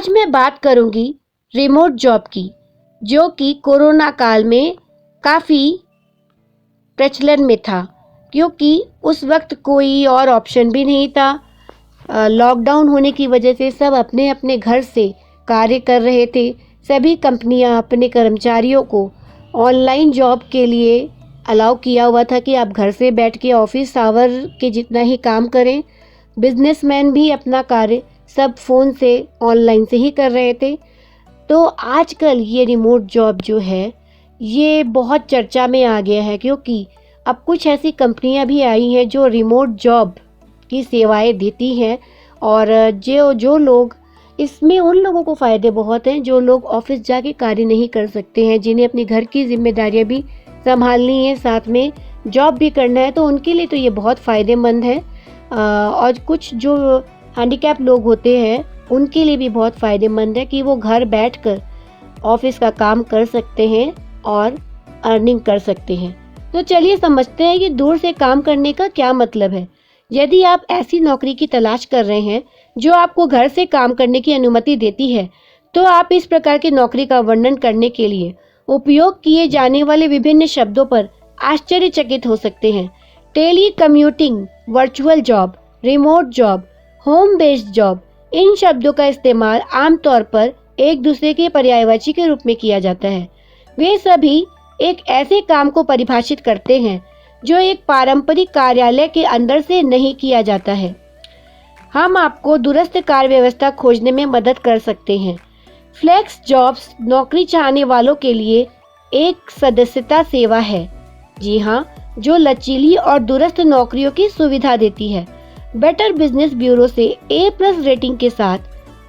आज मैं बात करूंगी रिमोट जॉब की, जो कि कोरोना काल में काफ़ी प्रचलन में था, क्योंकि उस वक्त कोई और ऑप्शन भी नहीं था। लॉकडाउन होने की वजह से सब अपने अपने घर से कार्य कर रहे थे। सभी कंपनियां अपने कर्मचारियों को ऑनलाइन जॉब के लिए अलाउ किया हुआ था कि आप घर से बैठ के ऑफिस आवर के जितना ही काम करें। बिजनेसमैन भी अपना कार्य सब फ़ोन से ऑनलाइन से ही कर रहे थे। तो आजकल ये रिमोट जॉब जो है ये बहुत चर्चा में आ गया है, क्योंकि अब कुछ ऐसी कंपनियां भी आई हैं जो रिमोट जॉब की सेवाएं देती हैं। और जो लोग इसमें, उन लोगों को फ़ायदे बहुत हैं जो लोग ऑफिस जाके कार्य नहीं कर सकते हैं, जिन्हें अपनी घर की जिम्मेदारियां भी संभालनी है, साथ में जॉब भी करना है, तो उनके लिए तो ये बहुत फ़ायदेमंद है। और कुछ जो हैंडीकैप लोग होते हैं उनके लिए भी बहुत फ़ायदेमंद है कि वो घर बैठकर ऑफिस का काम कर सकते हैं और अर्निंग कर सकते हैं। तो चलिए समझते हैं कि दूर से काम करने का क्या मतलब है। यदि आप ऐसी नौकरी की तलाश कर रहे हैं जो आपको घर से काम करने की अनुमति देती है, तो आप इस प्रकार की नौकरी का वर्णन करने के लिए उपयोग किए जाने वाले विभिन्न शब्दों पर आश्चर्यचकित हो सकते हैं। Telecommuting, virtual job, remote job, home based job, इन शब्दों का इस्तेमाल आमतौर पर एक दूसरे के पर्यायवाची के रूप में किया जाता है। वे सभी एक ऐसे काम को परिभाषित करते हैं जो एक पारंपरिक कार्यालय के अंदर से नहीं किया जाता है। हम आपको दूरस्थ कार्य व्यवस्था खोजने में मदद कर सकते हैं। फ्लेक्स जॉब्स नौकरी चाहने वालों के लिए एक सदस्यता सेवा है, जी हाँ, जो लचीली और दूरस्थ नौकरियों की सुविधा देती है। बेटर बिजनेस ब्यूरो से A+ रेटिंग के साथ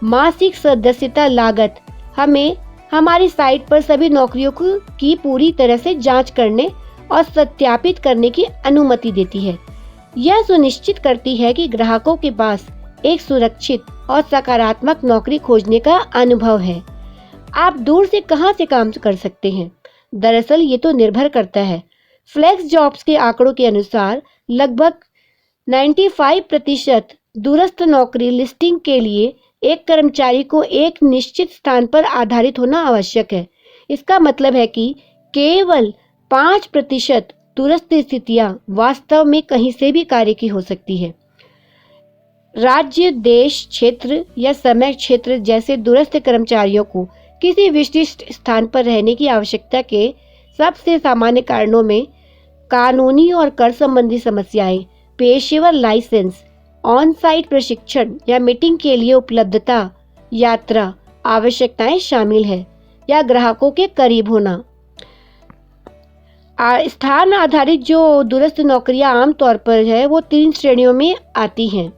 मासिक सदस्यता लागत हमें हमारी साइट पर सभी नौकरियों की पूरी तरह से जांच करने और सत्यापित करने की अनुमति देती है। यह सुनिश्चित करती है कि ग्राहकों के पास एक सुरक्षित और सकारात्मक नौकरी खोजने का अनुभव है। आप दूर से कहां से काम कर सकते हैं? दरअसल ये तो निर्भर करता है। फ्लेक्स जॉब्स के आंकड़ों के अनुसार लगभग 95% दूरस्थ नौकरी लिस्टिंग के लिए एक कर्मचारी को एक निश्चित स्थान पर आधारित होना आवश्यक है। इसका मतलब है कि केवल 5% दूरस्थ स्थितियां वास्तव में कहीं से भी कार्य की हो सकती है। राज्य, देश, क्षेत्र या समय क्षेत्र जैसे दूरस्थ कर्मचारियों को किसी विशिष्ट स्थान पर रहने की आवश्यकता के सबसे सामान्य कारणों में कानूनी और कर संबंधी समस्याएं, पेशेवर लाइसेंस, ऑन साइट प्रशिक्षण या मीटिंग के लिए उपलब्धता, यात्रा आवश्यकताएं शामिल है, या ग्राहकों के करीब होना। स्थान आधारित जो दूरस्थ नौकरियां आमतौर पर है वो 3 श्रेणियों में आती हैं।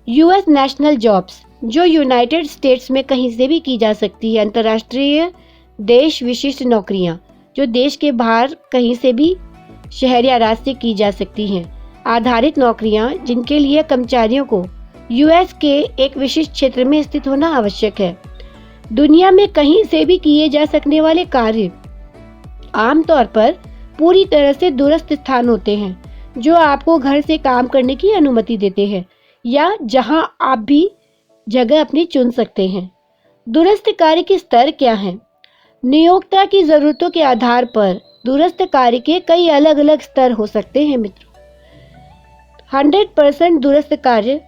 US नेशनल जॉब्स, जो यूनाइटेड स्टेट्स में कहीं से भी की जा सकती है। अंतर्राष्ट्रीय देश विशिष्ट नौकरियां, जो देश के बाहर कहीं से भी शहर या राज्य से की जा सकती हैं। आधारित नौकरियां, जिनके लिए कर्मचारियों को US के एक विशिष्ट क्षेत्र में स्थित होना आवश्यक है। दुनिया में कहीं से भी किए जा सकने वाले कार्य आमतौर पर पूरी तरह से दूरस्थ स्थान होते हैं, जो आपको घर से काम करने की अनुमति देते हैं, या जहां आप भी जगह अपनी चुन सकते हैं। दूरस्थ कार्य के स्तर क्या हैं? नियोक्ता की जरूरतों के आधार पर दूरस्थ कार्य के कई अलग अलग स्तर हो सकते हैं मित्रों। 100% दूरस्थ कार्य,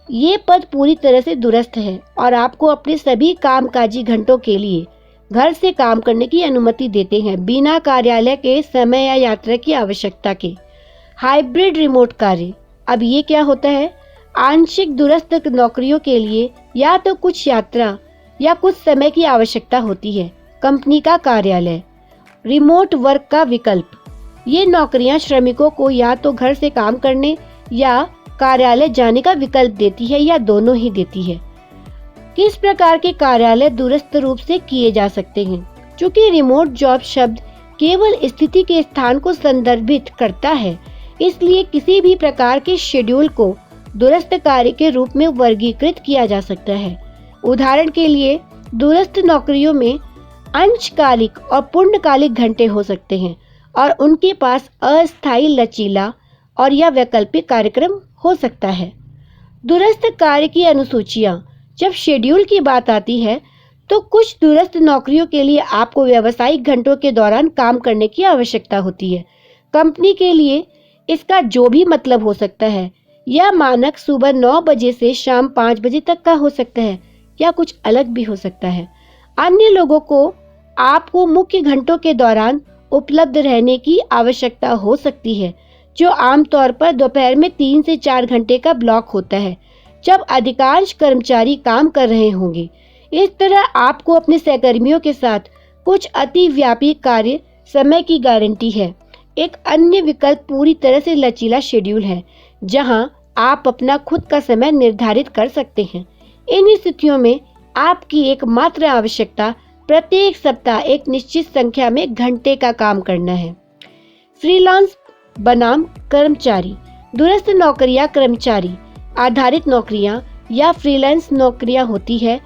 ये पद पूरी तरह से दूरस्थ है और आपको अपने सभी कामकाजी घंटों के लिए घर से काम करने की अनुमति देते हैं, बिना कार्यालय के समय या यात्रा की आवश्यकता के। हाइब्रिड रिमोट कार्य, अब ये क्या होता है? आंशिक दूरस्थ नौकरियों के लिए या तो कुछ यात्रा या कुछ समय की आवश्यकता होती है। कंपनी का कार्यालय, रिमोट वर्क का विकल्प, ये नौकरियां श्रमिकों को या तो घर से काम करने या कार्यालय जाने का विकल्प देती है, या दोनों ही देती है। किस प्रकार के कार्यालय दूरस्थ रूप से किए जा सकते हैं? चूंकि रिमोट जॉब शब्द केवल स्थिति के स्थान को संदर्भित करता है, इसलिए किसी भी प्रकार के शेड्यूल को दूरस्थ कार्य के रूप में वर्गीकृत किया जा सकता है। उदाहरण के लिए, दूरस्थ नौकरियों में अंशकालिक और पूर्णकालिक घंटे हो सकते हैं और उनके पास अस्थायी, लचीला और या वैकल्पिक कार्यक्रम हो सकता है। दूरस्थ कार्य की अनुसूचियां जब शेड्यूल की बात आती है तो कुछ दूरस्थ नौकरियों के लिए आपको व्यावसायिक घंटों के दौरान काम करने की आवश्यकता होती है। कंपनी के लिए इसका जो भी मतलब हो सकता है, यह मानक सुबह 9 बजे से शाम 5 बजे तक का हो सकता है या कुछ अलग भी हो सकता है। अन्य लोगों को आपको मुख्य घंटों के दौरान उपलब्ध रहने की आवश्यकता हो सकती है, जो आमतौर पर दोपहर में 3 से 4 घंटे का ब्लॉक होता है, जब अधिकांश कर्मचारी काम कर रहे होंगे। इस तरह आपको अपने सहकर्मियों के साथ कुछ अतिव्यापी कार्य समय की गारंटी है। एक अन्य विकल्प पूरी तरह से लचीला शेड्यूल है, जहां आप अपना खुद का समय निर्धारित कर सकते हैं। इन स्थितियों में आपकी एकमात्र आवश्यकता प्रत्येक सप्ताह एक निश्चित संख्या में घंटे का काम करना है। फ्रीलांस बनाम कर्मचारी। दूरस्थ नौकरियां कर्मचारी आधारित नौकरियां या फ्रीलांस नौकरियां होती है।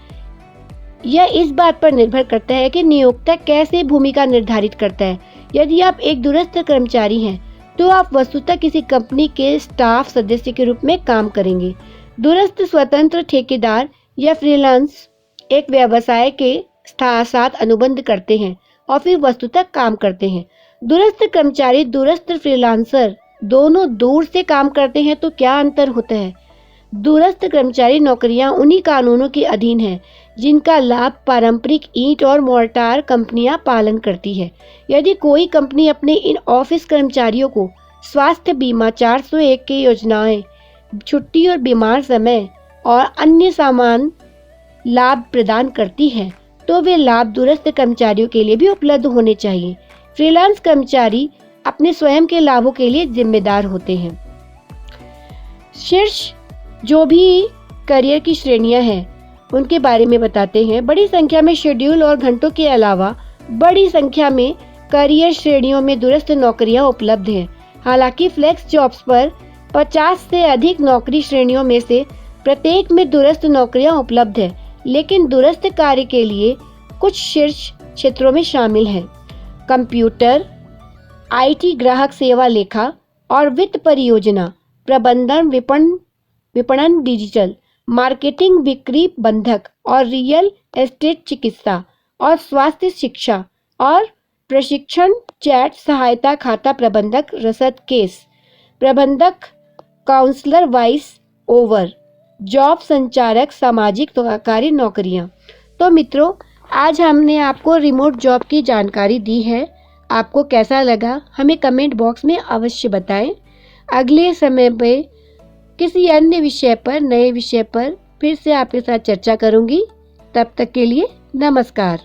यह इस बात पर निर्भर करता है कि नियोक्ता कैसे भूमिका निर्धारित करता है। यदि आप एक दूरस्थ कर्मचारी हैं, तो आप वस्तुतः किसी कंपनी के स्टाफ सदस्य के रूप में काम करेंगे। दूरस्थ स्वतंत्र ठेकेदार या फ्रीलांस एक व्यवसाय के साथ अनुबंध करते हैं और फिर वस्तुतः काम करते हैं। दूरस्थ कर्मचारी दूरस्थ फ्रीलांसर दोनों दूर से काम करते हैं, तो क्या अंतर होता है? दूरस्थ कर्मचारी नौकरियां उन्हीं कानूनों के अधीन हैं जिनका लाभ पारंपरिक ईंट और मोर्टार कंपनियां पालन करती है। यदि कोई कंपनी अपने इन ऑफिस कर्मचारियों को स्वास्थ्य बीमा, 401 की योजनाएं, छुट्टी और बीमार समय और अन्य सामान लाभ प्रदान करती है, तो वे लाभ दूरस्थ कर्मचारियों के लिए भी उपलब्ध होने चाहिए। फ्रीलांस कर्मचारी अपने स्वयं के लाभों के लिए जिम्मेदार होते हैं। शीर्ष जो भी करियर की श्रेणियां हैं, उनके बारे में बताते हैं। बड़ी संख्या में शेड्यूल और घंटों के अलावा बड़ी संख्या में करियर श्रेणियों में दूरस्थ नौकरियां उपलब्ध हैं। हालांकि फ्लेक्स जॉब्स पर 50 से अधिक नौकरी श्रेणियों में से प्रत्येक में दूरस्थ नौकरियां उपलब्ध है, लेकिन दूरस्थ कार्य के लिए कुछ शीर्ष क्षेत्रों में शामिल हैं: कंप्यूटर, आईटी, ग्राहक सेवा, लेखा और वित्त परियोजना प्रबंधन, विपणन, डिजिटल मार्केटिंग, बिक्री बंधक और रियल एस्टेट, चिकित्सा और स्वास्थ्य, शिक्षा और प्रशिक्षण, चैट सहायता, खाता प्रबंधक, रसद केस प्रबंधक, काउंसलर, वॉइस ओवर, जॉब संचारक, सामाजिक कार्य नौकरियां। तो मित्रों, आज हमने आपको रिमोट जॉब की जानकारी दी है। आपको कैसा लगा हमें कमेंट बॉक्स में अवश्य बताएं। अगले समय पे किसी अन्य विषय पर, नए विषय पर फिर से आपके साथ चर्चा करूंगी। तब तक के लिए नमस्कार।